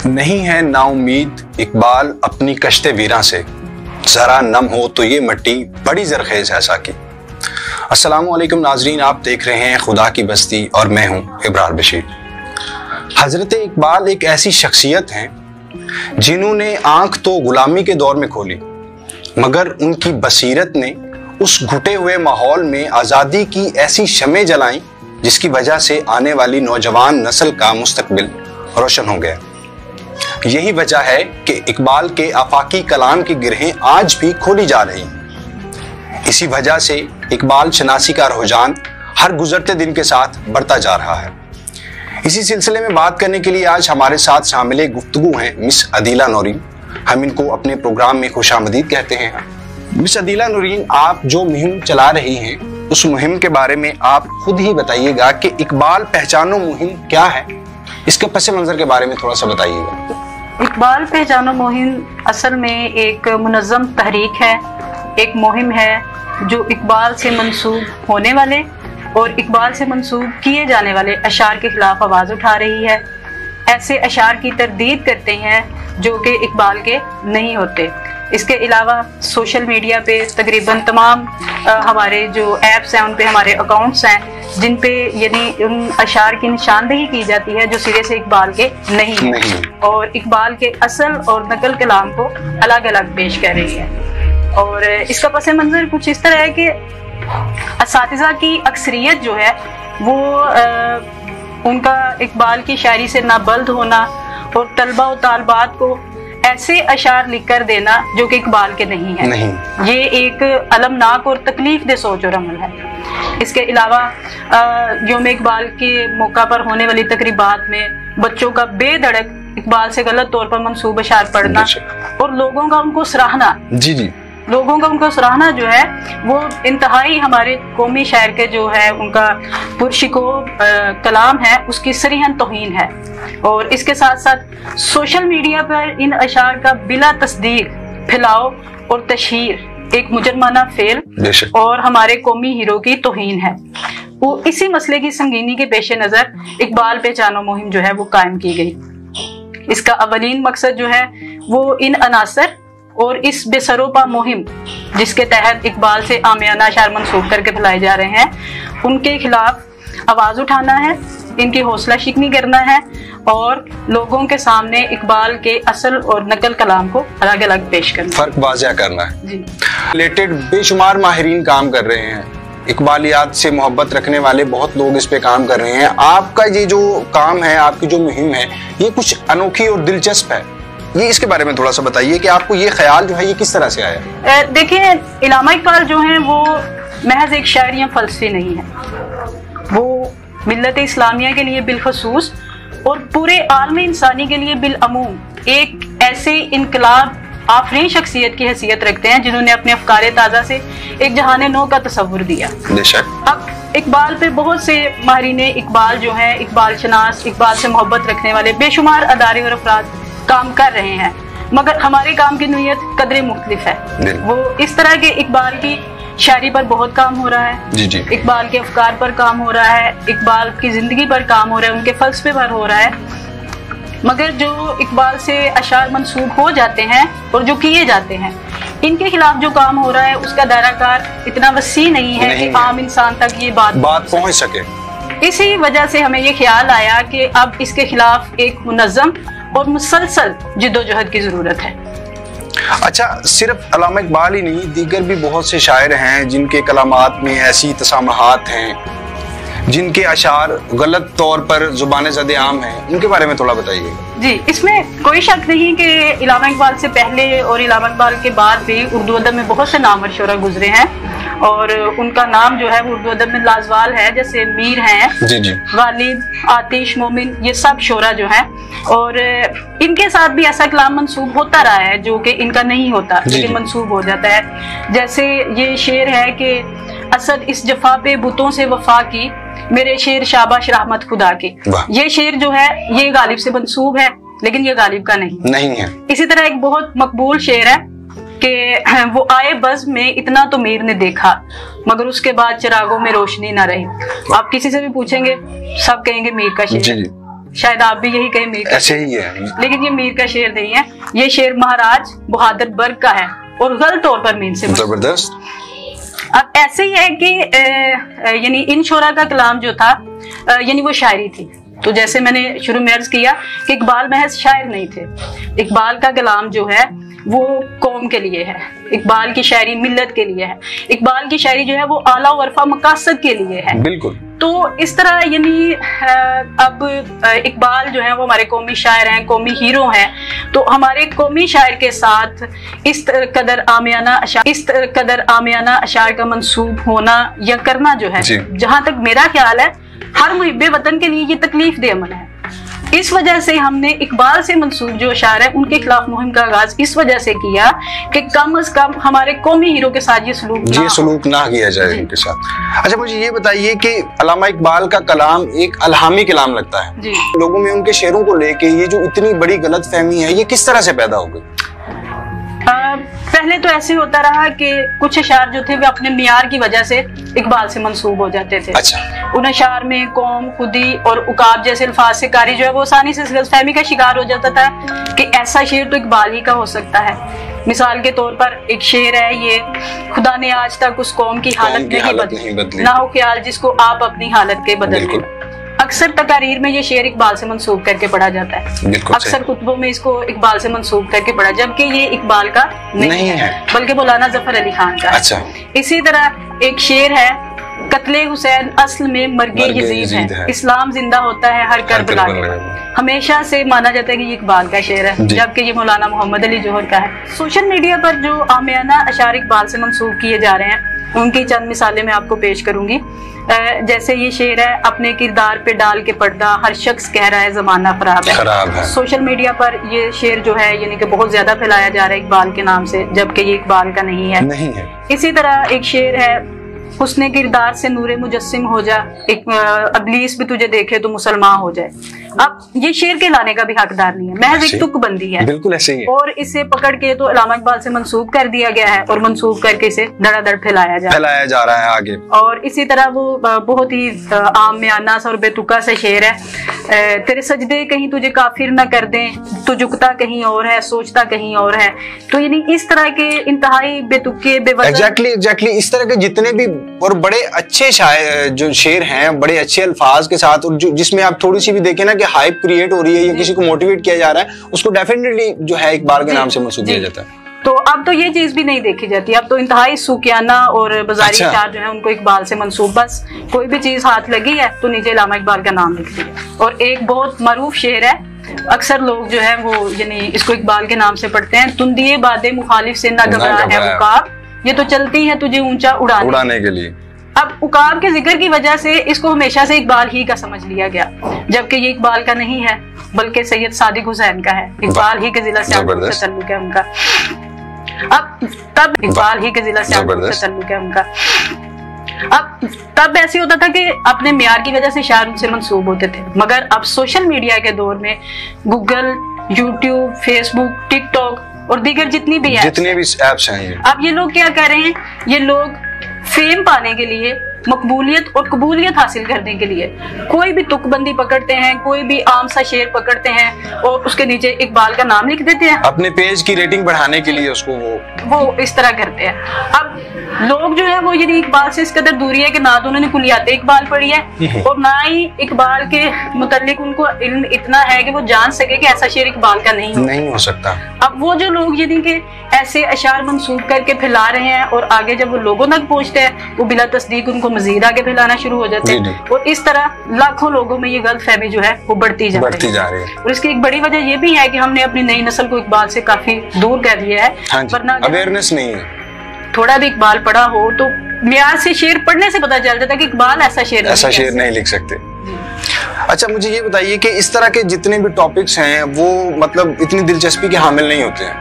नहीं है नाउमीद इकबाल अपनी कश्ते वीरां से, जरा नम हो तो ये मट्टी बड़ी जरखेज है साकी। अस्सलामु अलैकुम नाजरीन, आप देख रहे हैं खुदा की बस्ती और मैं हूं इब्रार बशीर। हजरत इकबाल एक ऐसी शख्सियत हैं जिन्होंने आंख तो गुलामी के दौर में खोली, मगर उनकी बसीरत ने उस घुटे हुए माहौल में आज़ादी की ऐसी शमें जलाई जिसकी वजह से आने वाली नौजवान नस्ल का मुस्तकबिल रोशन हो गया। यही वजह है कि इकबाल के आफाकी कलाम की गिरहें आज भी खोली जा रही हैं। इसी वजह से इकबाल शनासी का रुझान हर गुजरते दिन के साथ बढ़ता जा रहा है। इसी सिलसिले में बात करने के लिए आज हमारे साथ शामिल गुफ्तगू हैं मिस अदीला नौरीन। हम इनको अपने प्रोग्राम में खुशामदीद कहते हैं। मिस अदीला नौरीन, आप जो मुहिम चला रही हैं उस मुहिम के बारे में आप खुद ही बताइएगा कि इकबाल पहचानो मुहिम क्या है, इसके पस मंजर के बारे में थोड़ा सा बताइएगा। इकबाल पहचानो मुहिम असल में एक मुनज़्ज़म तहरीक है, एक मुहिम है जो इकबाल से मंसूब होने वाले और इकबाल से मंसूब किए जाने वाले अशार के खिलाफ आवाज़ उठा रही है। ऐसे अशार की तरदीद करते हैं जो कि इकबाल के नहीं होते। इसके अलावा सोशल मीडिया पे तकरीबन तमाम हमारे जो ऐप्स हैं उन पे हमारे अकाउंट्स हैं जिन पे यानी उन अशार की निशानदेही की जाती है जो सिरे से इकबाल के नहीं है और इकबाल के असल और नकल कलाम को अलग अलग पेश कर रही है। और इसका पस मंजर कुछ इस तरह है कि असातिज़ा की अक्सरियत जो है वो उनका इकबाल की शायरी से नाबल्द होना और तलबा और तालबात को ऐसे अशार लिख कर देना जो कि इकबाल के नहीं है। ये एक अलमनाक और तकलीफ दे सोच और अमल है। इसके अलावा यौम इकबाल के मौका पर होने वाली तकरीबात में बच्चों का बेधड़क इकबाल से गलत तौर पर मंसूब अशार पढ़ना और लोगों का उनको सराहना लोगों का उनको सराहना जो है वो इंतहाई हमारे कौमी शायर के जो है उनका पुरशिको कलाम है उसकी सरीहन तौहीन है। और इसके साथ साथ सोशल मीडिया पर इन अशार का बिला तस्दीक फैलाव और तशहीर एक मुजरमाना फेल और हमारे कौमी हीरो की तौहीन है। वो इसी मसले की संगीनी के पेश नज़र इकबाल पहचानो मुहिम जो है वो कायम की गई। इसका अवलीन मकसद जो है वो इन अनासर और इस बेसरोपा मुहिम जिसके तहत इकबाल से आमियाना अशार मंसूब करके फैलाए जा रहे हैं उनके खिलाफ आवाज़ उठाना है, इनकी हौसला शिकनी करना है और लोगों के सामने इकबाल के असल और नकल कलाम को अलग अलग पेश करना, फर्क वाज़ह करना है। जी रिलेटेड बेशुमार माहिरीन काम कर रहे हैं, इकबालियात से मोहब्बत रखने वाले बहुत लोग इस पे काम कर रहे हैं। आपका ये जो काम है, आपकी जो मुहिम है, ये कुछ अनोखी और दिलचस्प है। ये इसके बारे में थोड़ा सा बताइए कि आपको ये ख्याल जो है ये किस तरह से आया? देखिए, इलामा इकबाल जो है वो महज एक शायर या फलसफी नहीं है, वो मिल्लत इस्लामिया के लिए बिलखसूस और पूरे आलम इंसानी के लिए बिलअमूम एक ऐसे इनकलाब आफरीन शख्सियत की हैसियत रखते हैं जिन्होंने अपने अफकारे ताज़ा से एक जहाने नौ का तसव्वुर दिया। अब इकबाल पे बहुत से माहिरीन इकबाल जो हैं, इकबाल शनास, इकबाल से मोहब्बत रखने वाले बेशुमार अदारे और अफराद काम कर रहे हैं, मगर हमारे काम की नीयत कदरे मुख्तलिफ है। वो इस तरह के इकबाल की शायरी पर बहुत काम हो रहा है, इकबाल के अफकार पर काम हो रहा है, इकबाल की जिंदगी पर काम हो रहा है, उनके फलसफे पर हो रहा है, मगर जो इकबाल से अशार मंसूब हो जाते हैं और जो किए जाते हैं इनके खिलाफ जो काम हो रहा है उसका दायराकार इतना वसी नहीं है कि आम इंसान तक ये बात पहुंच सके। इसी वजह से हमें ये ख्याल आया कि अब इसके खिलाफ एक मुनज़्ज़म और मुसलसल जिद्दोजहद की जरूरत है। अच्छा, सिर्फ अल्लामा इकबाल ही नहीं, दीगर भी बहुत से शायर हैं जिनके कलामात में ऐसी तसामहात हैं, जिनके अशार गलत तौर पर जुबान ज़द आम हैं, उनके बारे में थोड़ा बताइए। जी, इसमें कोई शक नहीं कि इलामा इकबाल से पहले और इलामा इकबाल के बाद भी उर्दू अदब में बहुत से नामवर शोरा गुजरे हैं और उनका नाम जो है वो उर्दू अदब में लाजवाल है, जैसे मीर हैं, गालिब, आतिश, मोमिन, ये सब शोरा जो हैं और इनके साथ भी ऐसा कलाम मंसूब होता रहा है जो कि इनका नहीं होता लेकिन मंसूब हो जाता है। जैसे ये शेर है कि असद इस जफा पे बुतों से वफा की, मेरे शेर शाबाश रहमत खुदा के। ये शेर जो है ये गालिब से मंसूब है लेकिन ये गालिब का नहीं है। इसी तरह एक बहुत मकबूल शेर है कि वो आए बज़्म में इतना तो मीर ने देखा मगर उसके बाद चिरागों में रोशनी ना रही। आप किसी से भी पूछेंगे सब कहेंगे मीर का शेर। शायद आप भी यही कहें मीर का ऐसे ही है, लेकिन ये मीर का शेर नहीं है, ये शेर महाराज बहादुर बर्ग का है और गलत तौर पर मीर से जबरदस्त। अब ऐसे ही है कि यानी इन शोरा का कलाम जो था यानी वो शायरी थी। तो जैसे मैंने शुरू में अर्ज किया कि इकबाल महज शायर नहीं थे, इकबाल का कलाम जो है वो कौम के लिए है, इकबाल की शायरी मिल्लत के लिए है, इकबाल की शायरी जो है वो आला वरफा मकासद के लिए है। बिल्कुल। तो इस तरह यानी अब इकबाल जो है वो हमारे कौमी शायर हैं, कौमी हीरो हैं, तो हमारे कौमी शायर के साथ इस कदर आमियाना अशार का मंसूब होना या करना जो है, जहां तक मेरा ख्याल है हर मुहिब्बे वतन के लिए ये तकलीफ दे अमल है। इस वजह से हमने इकबाल से मंसूब जो अशार है उनके खिलाफ मुहिम का आगाज इस वजह से किया कि कम से कम हमारे कौमी हीरो के साथ ये सलूक ना किया जाए उनके साथ। अच्छा, मुझे ये बताइए कि अल्लामा इकबाल का कलाम एक अलहामी कलाम लगता है जी। लोगों में उनके शेरों को लेके ये जो इतनी बड़ी गलतफहमी है, ये किस तरह से पैदा हो गई? पहले तो ऐसे होता रहा कि कुछ अशार जो थे वे अपने मियार की वजह से इकबाल से मंसूब हो जाते थे। अच्छा। उन अशार में कौम, खुदी और उकाब जैसे अल्फाज से कारी जो है वो आसानी से गलतफहमी का शिकार हो जाता था कि ऐसा शेर तो इकबाल ही का हो सकता है। मिसाल के तौर पर एक शेर है ये, खुदा ने आज तक उस कौम की हालत नहीं बदली, ना हो ख्याल जिसको आप अपनी हालत के बदल दें। अक्सर तकारीर में ये शेर इकबाल से मंसूब करके पढ़ा जाता है, अक्सर कुतुबों में इसको इकबाल से मंसूब करके पढ़ा, जबकि ये इकबाल का नहीं है बल्कि मौलाना जफर अली खान का है। अच्छा। इसी तरह एक शेर है, कत्ले हुसैन असल में मर्गे यजीद है, इस्लाम जिंदा होता है हर करबला में। हमेशा से माना जाता है कि ये इकबाल का शेर है, जबकि ये मौलाना मोहम्मद अली जौहर का है। सोशल मीडिया पर जो आमियाना अशार इकबाल से मंसूब किए जा रहे हैं उनकी चंद मिसालें मैं आपको पेश करूंगी। जैसे ये शेर है, अपने किरदार पे डाल के पर्दा हर शख्स कह रहा है जमाना खराब है। सोशल मीडिया पर ये शेर जो है यानी कि बहुत ज्यादा फैलाया जा रहा है इकबाल के नाम से, जबकि ये इकबाल का नहीं है। इसी तरह एक शेर है, हुस्ने किरदार से नूरे मुजस्सिम हो जा, एक अबलीस भी तुझे देखे तो मुसलमान हो जाए। अब ये शेर के लाने का भी हकदार नहीं है, महज एक तुकबंदी है। बिल्कुल ऐसे ही है। और इसे पकड़ के तो अल्लामा इकबाल से मंसूब कर दिया गया है और मंसूब करके इसे धड़ाधड़ फैलाया जा रहा है आगे। और इसी तरह वो बहुत ही आमियाना सा और बेतुका सा शेर है, तेरे सजदे कहीं तुझे काफिर न कर दें, तू झुकता कहीं और है सोचता कहीं और है। तो यानी इस तरह के इंतहाई बेतुके बेवजह एग्जैक्टली इस तरह के जितने भी और बड़े अच्छे शायर जो शेर हैं, बड़े अच्छे अल्फाज के साथ, और जिसमें आप थोड़ी सी भी देखें ना कि हाइप क्रिएट हो रही है या किसी को मोटिवेट किया जा रहा है, उसको डेफिनेटली जो है इकबाल के नाम से मंसूब किया जाता है। तो अब तो ये चीज भी नहीं देखी जाती, अब तो इंतहाई सूकियाना और बाजारी शायर जो है उनको इकबाल से मंसूब, बस कोई भी चीज हाथ लगी है तो नीचे अल्लामा इकबाल का नाम लिख दिया। और एक बहुत मरूफ शेर है, अक्सर लोग जो है वो यानी इसको इकबाल के नाम से पढ़ते हैं, तुंदिए बादे मुखालिफ से न घबरा है उकाब, ये तो चलती है तुझे ऊंचा उड़ाने के लिए। अब उकाब के जिक्र की वजह से इसको हमेशा से इकबाल ही का समझ लिया गया, जबकि ये इकबाल का नहीं है बल्कि सैयद सादिक हुसैन का है। इकबाल ही के जिला सियालकोट से ताल्लुक है उनका। अब तब इकबाल ही के जिला सियालकोट से ताल्लुक है उनका। अब तब ऐसे होता था कि अपने म्यार की वजह से शायर उनसे मंसूब होते थे, मगर अब सोशल मीडिया के दौर में गूगल, यूट्यूब, फेसबुक, टिकटॉक और दीगर जितनी भी एप्स हैं, अब ये लोग क्या कर रहे हैं, ये लोग फेम पाने के लिए, मकबूलियत और कबूलियत हासिल करने के लिए कोई भी तुकबंदी पकड़ते हैं, कोई भी आम सा शेर पकड़ते हैं और उसके नीचे इकबाल का नाम लिख देते हैं अपने पेज की रेटिंग बढ़ाने के लिए, उसको वो इस तरह करते हैं। अब लोग जो है वो यदि इकबाल से इस कदर दूरी है कि ना तो उन्होंने कुलियाते इकबाल पढ़ी है और ना ही इकबाल के मुतालिक उनको इल्म इतना है कि वो जान सके कि ऐसा शेर इकबाल का नहीं हो सकता। अब वो जो लोग यदि के ऐसे अशार मंसूब करके फैला रहे हैं और आगे जब वो लोगों तक पहुंचते हैं वो बिला तस्दीक उनको मजीद आगे फैलाना शुरू हो जाते हैं और इस तरह लाखों लोगों में ये गलतफहमी जो है वो बढ़ती जा रही है। और इसकी एक बड़ी वजह ये भी है कि हमने अपनी नई नस्ल को इकबाल से काफी दूर कर दिया है, वरना अवेयरनेस नहीं है। थोड़ा भी इकबाल पढ़ा हो तो म्यार से शेर पढ़ने से पता चल जाता है कि इकबाल ऐसा शेर नहीं लिख सकते। अच्छा, मुझे ये बताइए कि इस तरह के जितने भी टॉपिक्स हैं वो मतलब इतनी दिलचस्पी के हामिल नहीं होते हैं,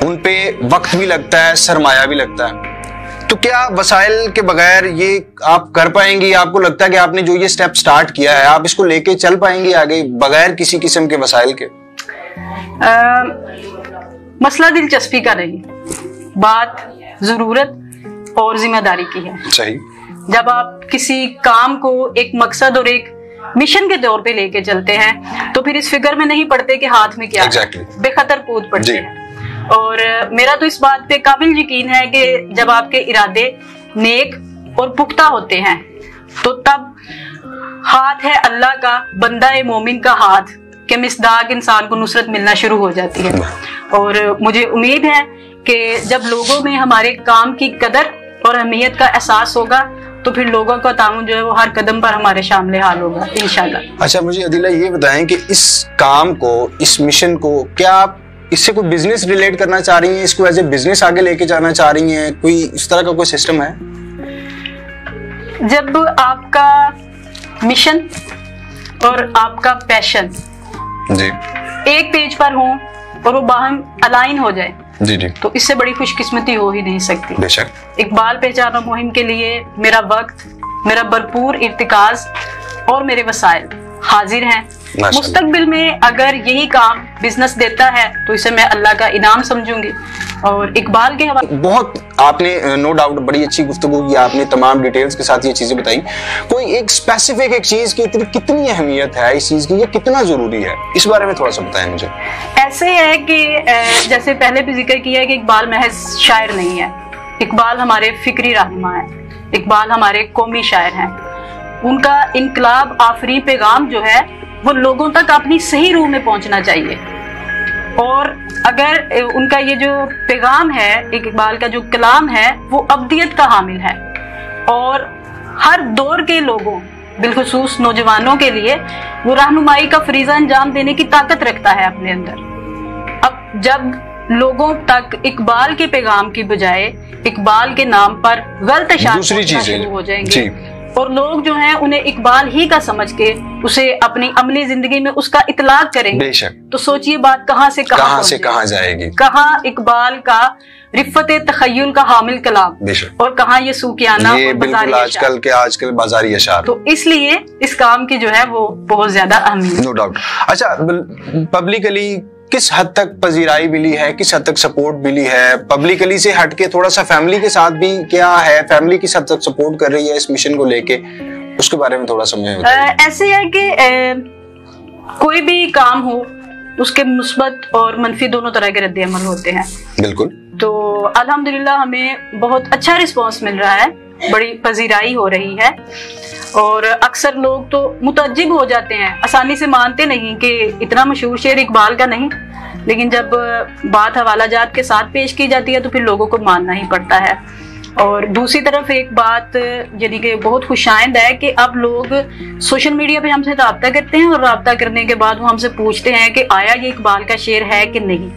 उन पे वक्त भी लगता है, सरमाया भी लगता है, तो क्या वसाइल के बगैर ये आप कर पाएंगी? आपको लगता है कि आपने जो ये स्टेप स्टार्ट किया है आप इसको लेके चल पाएंगी आगे बगैर किसी किस्म के वसाइल के? मसला दिलचस्पी का नहीं, बात जरूरत और जिम्मेदारी की है। सही। जब आप किसी काम को एक मकसद और एक मिशन के तौर पे लेके चलते हैं तो फिर इस फिक्र में नहीं पड़ते कि हाथ में क्या बेखतर कूद पड़ते हैं। और मेरा तो इस बात पे काबिल यकीन है कि जब आपके इरादे नेक और पुख्ता होते हैं तो तब हाथ है अल्लाह का, बंदा ए मोमिन का हाथ के मिसदाक इंसान को नुसरत मिलना शुरू हो जाती है। और मुझे उम्मीद है कि जब लोगों में हमारे काम की कदर और अहमियत का एहसास होगा तो फिर लोगों का ताउन जो है वो हर कदम पर हमारे शामिल हाल होगा इंशाल्लाह। अच्छा, मुझे अदिला ये बताएं कि इस काम को, इस मिशन को, क्या आप इससे कोई बिजनेस रिलेट करना चाह रही हैं, इसको एज ए बिजनेस आगे लेके जाना चाह रही हैं, कोई इस तरह का कोई सिस्टम है? जब आपका मिशन और आपका पैशन जी एक पेज पर हो और वो बाहम अलाइन हो जाए जी जी, तो इससे बड़ी खुशकिस्मती हो ही नहीं सकती। बेशक। इकबाल पहचानो मुहिम के लिए मेरा वक्त, मेरा भरपूर इर्तिकाज और मेरे वसाइल हाजिर हैं। मुस्तकबिल में अगर यही काम बिजनेस देता है तो इसे मैं अल्लाह का इनाम समझूंगी। और इकबाल के हवाले बहुत आपने नो डाउट बड़ी अच्छी गुफ्तगू की, आपने तमाम डिटेल्स के साथ ये चीजें बताई। कोई एक स्पेसिफिक एक चीज की कितनी अहमियत है इस चीज की, ये कितना जरूरी है, इस बारे में थोड़ा सा बताएं मुझे। ऐसे है कि जैसे पहले भी जिक्र किया है कि इकबाल महज शायर नहीं है, इकबाल हमारे फिक्री रहनुमा है, इकबाल हमारे कौमी शायर हैं। उनका इनकलाब आफरी पैगाम जो है वो लोगों तक अपनी सही रूह में पहुंचना चाहिए। और अगर उनका ये जो पैगाम है, इकबाल का जो कलाम है, वो अब्दियत का हामिल है और हर दौर के लोगों, बिलखुसूस नौजवानों के लिए वो रहनुमाई का फरीजा अंजाम देने की ताकत रखता है अपने अंदर। अब जब लोगों तक इकबाल के पैगाम की बजाय इकबाल के नाम पर गलत इशारे शुरू हो जाएंगे और लोग जो हैं उन्हें इकबाल ही का समझ के उसे अपनी अमली जिंदगी में उसका इतलाक करेंगे, तो सोचिए बात कहाँ से कहाँ जाएगी। कहाँ इकबाल का रिफ़्फ़त तख़य्युल का हामिल कलाम और कहाँ ये सूफियाना और बाज़ारी आजकल बाजारी अशार। तो इसलिए इस काम की जो है वो बहुत ज्यादा अहमियत। No doubt. अच्छा, पब्लिकली किस हद तक पजीराई मिली है, किस हद तक सपोर्ट मिली है? पब्लिकली से हटके थोड़ा सा फैमिली के साथ भी क्या है, फैमिली किस हद तक सपोर्ट कर रही है इस मिशन को लेके, उसके बारे में थोड़ा समझें। ऐसे है कि कोई भी काम हो उसके मुस्बत और मनफी दोनों तरह के रद्द अमल होते हैं। बिल्कुल। तो अल्हम्दुलिल्लाह हमें बहुत अच्छा रिस्पॉन्स मिल रहा है, बड़ी पजीराई हो रही है और अक्सर लोग तो मुतअज्जिब हो जाते हैं, आसानी से मानते नहीं कि इतना मशहूर शेर इकबाल का नहीं, लेकिन जब बात हवालाजात के साथ पेश की जाती है तो फिर लोगों को मानना ही पड़ता है। और दूसरी तरफ एक बात यानी कि बहुत खुशाइंद है कि अब लोग सोशल मीडिया पे हमसे राब्ता करते हैं और राब्ता करने के बाद वो हमसे पूछते हैं कि आया ये इकबाल का शेर है कि नहीं।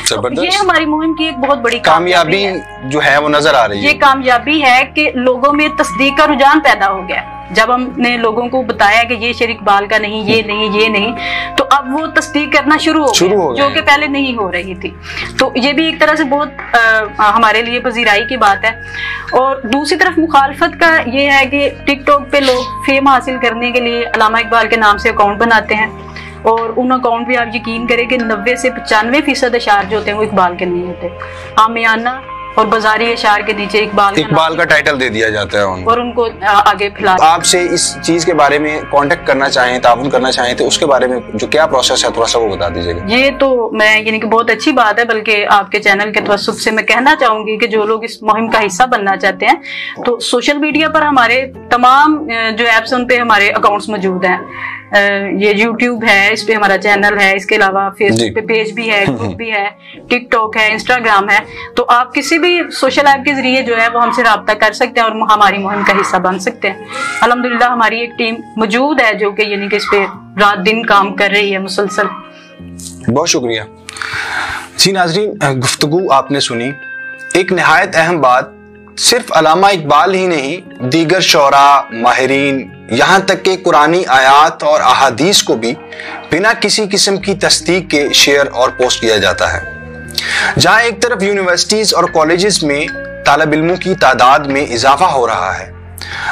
तो ये हमारी मुहिम की एक बहुत बड़ी कामयाबी जो है वो नजर आ रही है। ये कामयाबी है कि लोगों में तस्दीक का रुझान पैदा हो गया। जब हमने लोगों को बताया कि ये शेर इकबाल का नहीं, ये नहीं, तो अब वो तस्दीक करना शुरू हो गए, जो कि पहले नहीं हो रही थी। तो ये भी एक तरह से बहुत हमारे लिए पजीराई की बात है। और दूसरी तरफ मुखालफत का ये है कि टिकटॉक पे लोग फेम हासिल करने के लिए अल्लामा इकबाल के नाम से अकाउंट बनाते हैं और उन अकाउंट भी आप यकीन करें कि 90 से 95% अशार जो होते हैं वो इकबाल के नहीं होते। आमियाना और बाजारी अशार के नीचे इकबाल का टाइटल दे दिया जाता है और उनको आगे फैला। आपसे इस चीज के बारे में कांटेक्ट करना चाहें, ताउन करना चाहें तो उसके बारे में जो क्या प्रोसेस है थोड़ा सा वो बता दीजिएगा। ये तो मैं यानी कि बहुत अच्छी बात है, बल्कि आपके चैनल के तवस्सुत से मैं कहना चाहूंगी कि जो लोग इस मुहिम का हिस्सा बनना चाहते हैं तो सोशल मीडिया पर हमारे तमाम जो एप्स उन पे हमारे अकाउंट्स मौजूद हैं। ये YouTube है, इस पे हमारा चैनल है, इसके अलावा फेसबुक पे पेज भी है, ग्रुप भी है, टिकटॉक है, इंस्टाग्राम है। तो आप किसी भी सोशल ऐप के जरिए जो है वो हमसे राब्ता कर सकते हैं और हमारी मुहिम का हिस्सा बन सकते हैं। अल्हम्दुलिल्लाह हमारी एक टीम मौजूद है जो कि यानी कि इस पे रात दिन काम कर रही है मुसलसल। बहुत शुक्रिया जी। नाज़रीन, गुफ्तगू आपने सुनी। एक निहायत अहम बात, सिर्फ अल्लामा इकबाल ही नहीं, दीगर शौरा, माहिरीन, यहाँ तक के कुरानी आयात और अहादीस को भी बिना किसी किस्म की तस्दीक के शेयर और पोस्ट किया जाता है। जहाँ एक तरफ यूनिवर्सिटीज और कॉलेजेस में तालिब इल्मों की तादाद में इजाफा हो रहा है,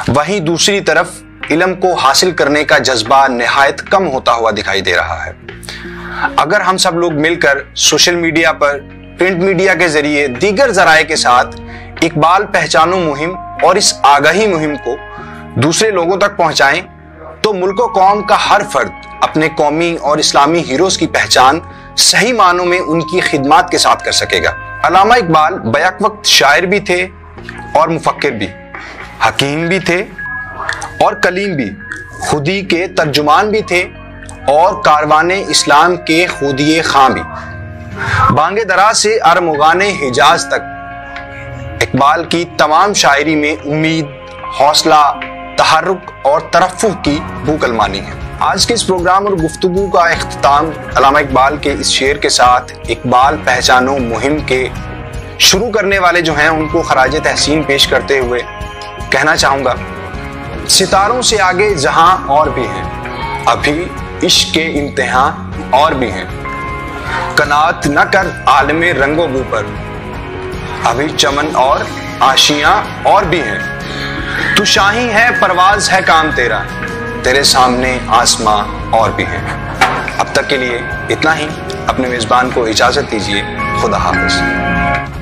वहीं दूसरी तरफ इल्म को हासिल करने का जज्बा निहायत कम होता हुआ दिखाई दे रहा है। अगर हम सब लोग मिलकर सोशल मीडिया पर, प्रिंट मीडिया के जरिए, दीगर जराए के साथ इकबाल पहचानो मुहिम और इस आगाही मुहिम को दूसरे लोगों तक पहुंचाएं तो मुल्क व कौम का हर फर्द अपने कौमी और इस्लामी हीरोज की पहचान सही मानों में उनकी खिदमत के साथ कर सकेगा। अल्लामा इकबाल बैक वक्त शायर भी थे और मुफक्किर भी, हकीम भी थे और कलीम भी, खुदी के तर्जुमान भी थे और कारवाने इस्लाम के खुदिये खां भी। बांगे दरा से अरमुगाने हिजाज तक इकबाल की तमाम शायरी में उम्मीद, हौसला, तहर्रुक और तरफ़्फ़ुह की बूकलमानी है। आज के इस प्रोग्राम और गुफ्तगू का इख्तिताम अल्लामा इकबाल के इस शेर के साथ इकबाल पहचानो मुहिम के शुरू करने वाले जो हैं उनको खराज तहसीन पेश करते हुए कहना चाहूँगा, सितारों से आगे जहां और भी हैं, अभी इश्क के इम्तिहान और भी हैं। कनात न कर आलमे रंगो बू पर, अभी चमन और आशियां और भी हैं। तू शाही है, परवाज है काम तेरा, तेरे सामने आसमां और भी हैं। अब तक के लिए इतना ही। अपने मेजबान को इजाजत दीजिए। खुदा हाफिज।